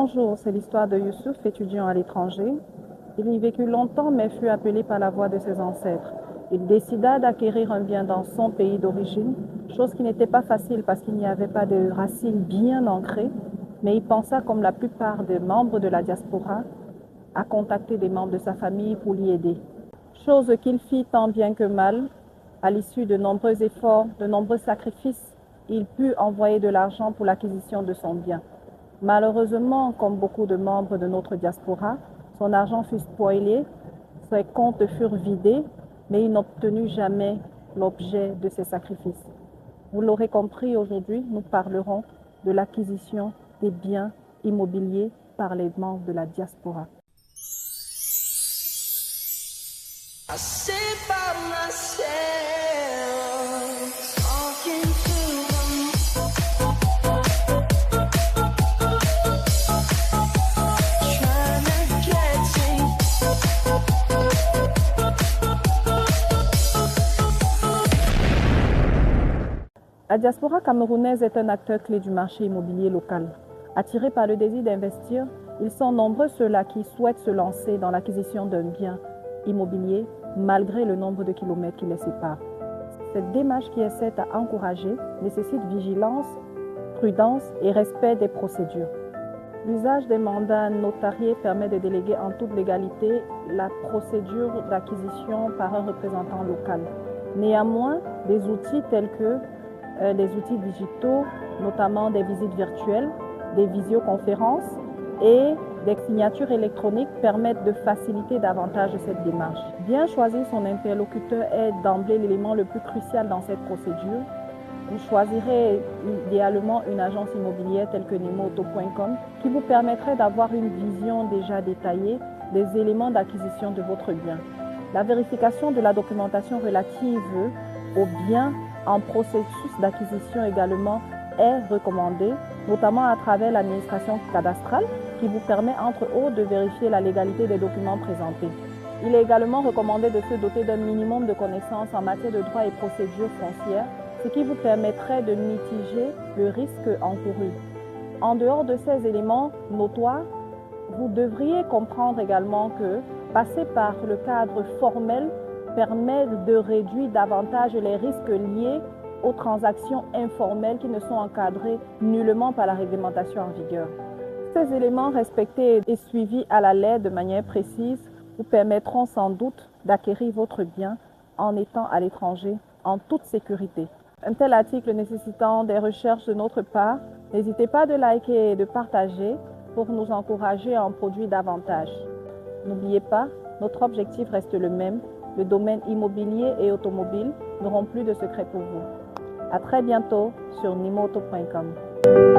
Bonjour, c'est l'histoire de Youssouf, étudiant à l'étranger. Il y vécut longtemps mais fut appelé par la voix de ses ancêtres. Il décida d'acquérir un bien dans son pays d'origine, chose qui n'était pas facile parce qu'il n'y avait pas de racines bien ancrées, mais il pensa, comme la plupart des membres de la diaspora, à contacter des membres de sa famille pour l'y aider. Chose qu'il fit tant bien que mal. À l'issue de nombreux efforts, de nombreux sacrifices, il put envoyer de l'argent pour l'acquisition de son bien. Malheureusement, comme beaucoup de membres de notre diaspora, son argent fut spoilé, ses comptes furent vidés, mais il n'obtenut jamais l'objet de ses sacrifices. Vous l'aurez compris, aujourd'hui, nous parlerons de l'acquisition des biens immobiliers par les membres de la diaspora. I sit by myself, talking to La diaspora camerounaise est un acteur clé du marché immobilier local. Attirés par le désir d'investir, ils sont nombreux ceux-là qui souhaitent se lancer dans l'acquisition d'un bien immobilier malgré le nombre de kilomètres qui les séparent. Cette démarche qui essaie à encourager nécessite vigilance, prudence et respect des procédures. L'usage des mandats notariés permet de déléguer en toute légalité la procédure d'acquisition par un représentant local. Néanmoins, des outils tels que des outils digitaux, notamment des visites virtuelles, des visioconférences et des signatures électroniques permettent de faciliter davantage cette démarche. Bien choisir son interlocuteur est d'emblée l'élément le plus crucial dans cette procédure. Vous choisirez idéalement une agence immobilière telle que nemoauto.com qui vous permettrait d'avoir une vision déjà détaillée des éléments d'acquisition de votre bien. La vérification de la documentation relative aux biens en processus d'acquisition également est recommandée, notamment à travers l'administration cadastrale qui vous permet entre autres de vérifier la légalité des documents présentés. Il est également recommandé de se doter d'un minimum de connaissances en matière de droit et procédures foncières, ce qui vous permettrait de mitiger le risque encouru. En dehors de ces éléments notoires, vous devriez comprendre également que passer par le cadre formel permet de réduire davantage les risques liés aux transactions informelles qui ne sont encadrées nullement par la réglementation en vigueur. Ces éléments respectés et suivis à la lettre de manière précise vous permettront sans doute d'acquérir votre bien en étant à l'étranger en toute sécurité. Un tel article nécessitant des recherches de notre part, n'hésitez pas de liker et de partager pour nous encourager à en produire davantage. N'oubliez pas, notre objectif reste le même. Le domaine immobilier et automobile n'auront plus de secrets pour vous. À très bientôt sur nemoauto.com.